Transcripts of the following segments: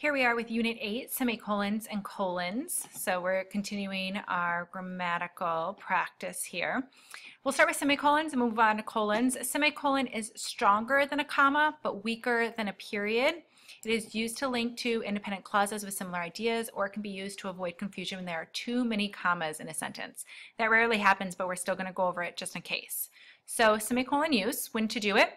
Here we are with Unit 8, Semicolons and Colons. So we're continuing our grammatical practice here. We'll start with semicolons and move on to colons. A semicolon is stronger than a comma, but weaker than a period. It is used to link two independent clauses with similar ideas, or it can be used to avoid confusion when there are too many commas in a sentence. That rarely happens, but we're still going to go over it just in case. So semicolon use, when to do it.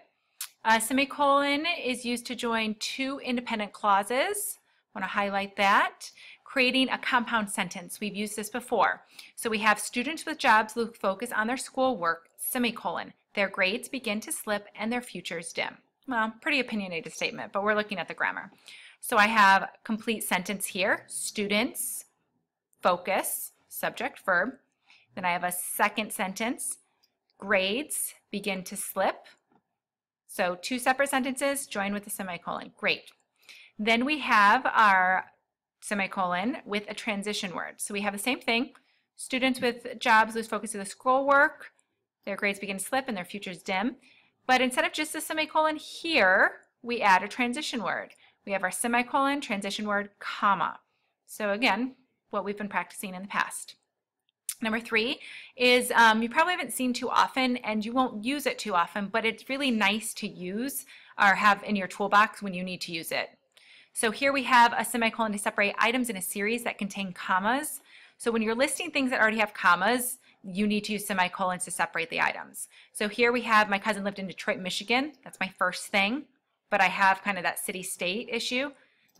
A semicolon is used to join two independent clauses. I want to highlight that. Creating a compound sentence. We've used this before. So we have students with jobs who focus on their schoolwork, semicolon. Their grades begin to slip and their futures dim. Well, pretty opinionated statement, but we're looking at the grammar. So I have complete sentence here. Students, focus, subject, verb. Then I have a second sentence. Grades begin to slip. So two separate sentences join with a semicolon. Great. Then we have our semicolon with a transition word. So we have the same thing. Students with jobs lose focus of the schoolwork. Their grades begin to slip and their futures dim. But instead of just a semicolon here, we add a transition word. We have our semicolon, transition word, comma. So again, what we've been practicing in the past. Number 3 is you probably haven't seen too often and you won't use it too often, but it's really nice to use or have in your toolbox when you need to use it. So here we have a semicolon to separate items in a series that contain commas. So when you're listing things that already have commas, you need to use semicolons to separate the items. So here we have my cousin lived in Detroit, Michigan. That's my first thing, but I have kind of that city-state issue.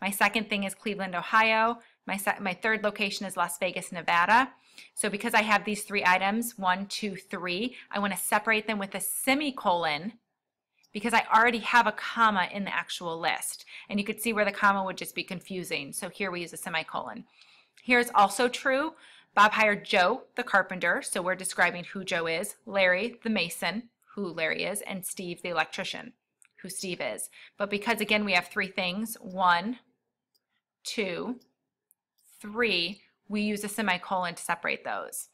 My second thing is Cleveland, Ohio. My third location is Las Vegas, Nevada. So because I have these 3 items, 1, 2, 3, I want to separate them with a semicolon because I already have a comma in the actual list. And you could see where the comma would just be confusing. So here we use a semicolon. Here's also true. Bob hired Joe, the carpenter, so we're describing who Joe is, Larry, the mason, who Larry is, and Steve, the electrician, who Steve is. But because, again, we have 3 things, 1, 2, 3, we use a semicolon to separate those.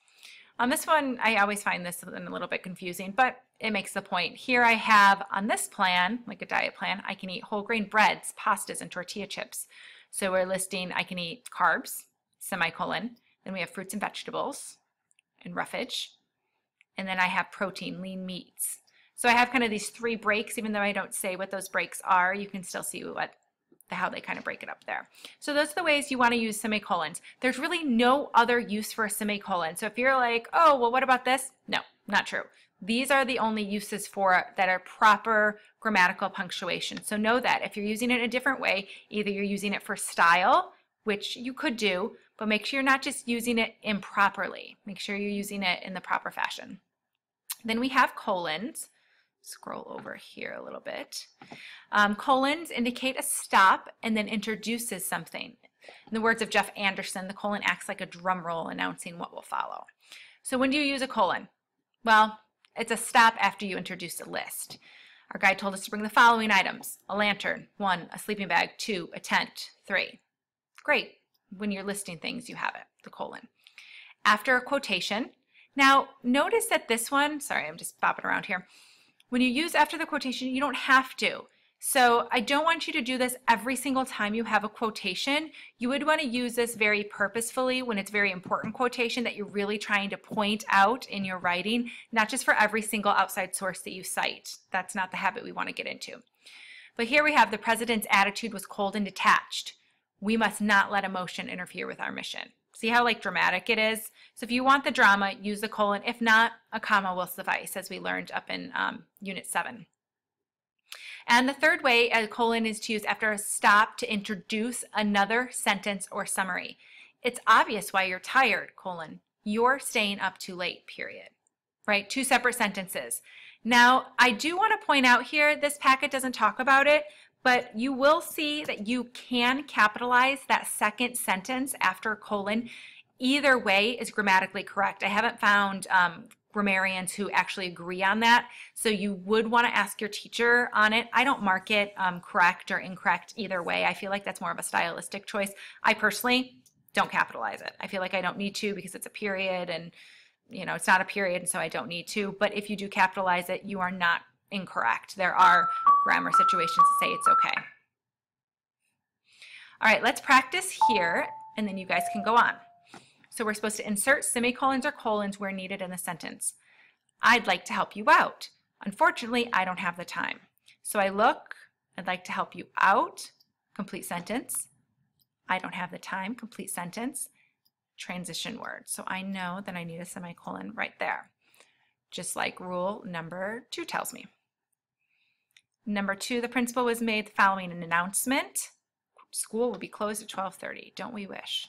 On this one, I always find this a little bit confusing, but it makes the point. Here I have on this plan, like a diet plan, I can eat whole grain breads, pastas, and tortilla chips. So we're listing I can eat carbs, semicolon, then we have fruits and vegetables and roughage, and then I have protein, lean meats. So I have kind of these 3 breaks, even though I don't say what those breaks are, you can still see how they kind of break it up there. So those are the ways you want to use semicolons. There's really no other use for a semicolon. So if you're like, oh, well, what about this? No, not true. These are the only uses for it that are proper grammatical punctuation. So know that if you're using it in a different way, either you're using it for style, which you could do, but make sure you're not just using it improperly. Make sure you're using it in the proper fashion. Then we have colons. Scroll over here a little bit. Colons indicate a stop and then introduces something. In the words of Jeff Anderson, the colon acts like a drum roll announcing what will follow. So when do you use a colon? Well, it's a stop after you introduce a list. Our guide told us to bring the following items: a lantern, 1, a sleeping bag, 2, a tent, 3. Great. When you're listing things, you have it, the colon. After a quotation. Now, notice that this one, sorry, I'm just bopping around here. When you use after the quotation, you don't have to. So I don't want you to do this every single time you have a quotation. You would want to use this very purposefully when it's very important quotation that you're really trying to point out in your writing, not just for every single outside source that you cite. That's not the habit we want to get into. But here we have the president's attitude was cold and detached. We must not let emotion interfere with our mission. See how dramatic it is? So if you want the drama, use the colon. If not, a comma will suffice, as we learned up in Unit 7. And the third way a colon is to use after a stop to introduce another sentence or summary. It's obvious why you're tired, colon. You're staying up too late, period. Right? 2 separate sentences. Now, I do want to point out here, this packet doesn't talk about it, but you will see that you can capitalize that second sentence after a colon. Either way is grammatically correct. I haven't found grammarians who actually agree on that, so you would want to ask your teacher on it. I don't mark it correct or incorrect either way. I feel like that's more of a stylistic choice. I personally don't capitalize it. I feel like I don't need to because it's a period and it's not a period, and so I don't need to. But if you do capitalize it, you are not incorrect. There are grammar situations to say it's okay. All right, let's practice here, and then you guys can go on. So we're supposed to insert semicolons or colons where needed in the sentence. I'd like to help you out. Unfortunately, I don't have the time. So I look, I'd like to help you out, complete sentence. I don't have the time, complete sentence, transition word. So I know that I need a semicolon right there, just like rule number 2 tells me. Number 2, the principal was made following an announcement. School will be closed at 12:30. Don't we wish?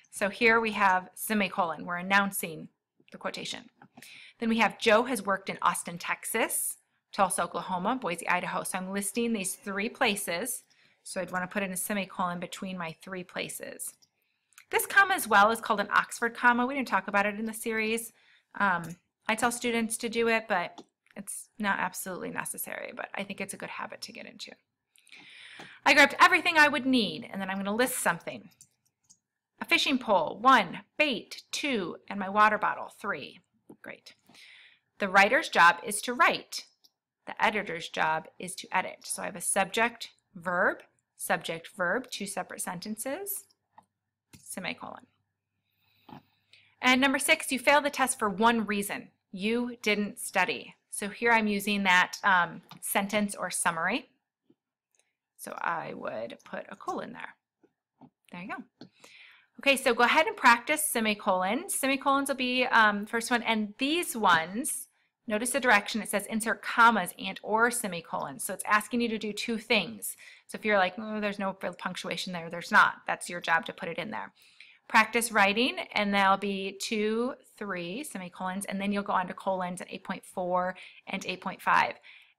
So here we have semicolon. We're announcing the quotation. Then we have Joe has worked in Austin, Texas, Tulsa, Oklahoma, Boise, Idaho. So I'm listing these 3 places. So I'd want to put in a semicolon between my 3 places. This comma as well is called an Oxford comma. We didn't talk about it in the series. I tell students to do it, but it's not absolutely necessary, but I think it's a good habit to get into. I grabbed everything I would need, and then I'm going to list something. A fishing pole, 1, bait, 2, and my water bottle, 3. Great. The writer's job is to write. The editor's job is to edit. So I have a subject, verb, 2 separate sentences, semicolon. And number 6, you failed the test for one reason. You didn't study. So here I'm using that sentence or summary. So I would put a colon there. There you go. Okay, so go ahead and practice semicolons. Semicolons will be first one, and these ones, notice the direction. It says insert commas and or semicolons. So it's asking you to do 2 things. So if you're like, oh, there's no punctuation there, there's not. That's your job to put it in there. Practice writing, and there'll be 2, 3 semicolons, and then you'll go on to colons at 8.4 and 8.5.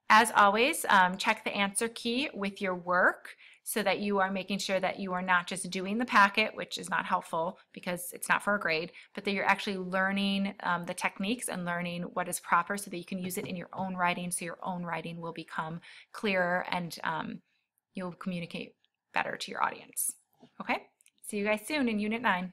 As always, check the answer key with your work so that you are making sure that you are not just doing the packet, which is not helpful because it's not for a grade, but that you're actually learning the techniques and learning what is proper so that you can use it in your own writing, so your own writing will become clearer and you'll communicate better to your audience. Okay? See you guys soon in Unit 9.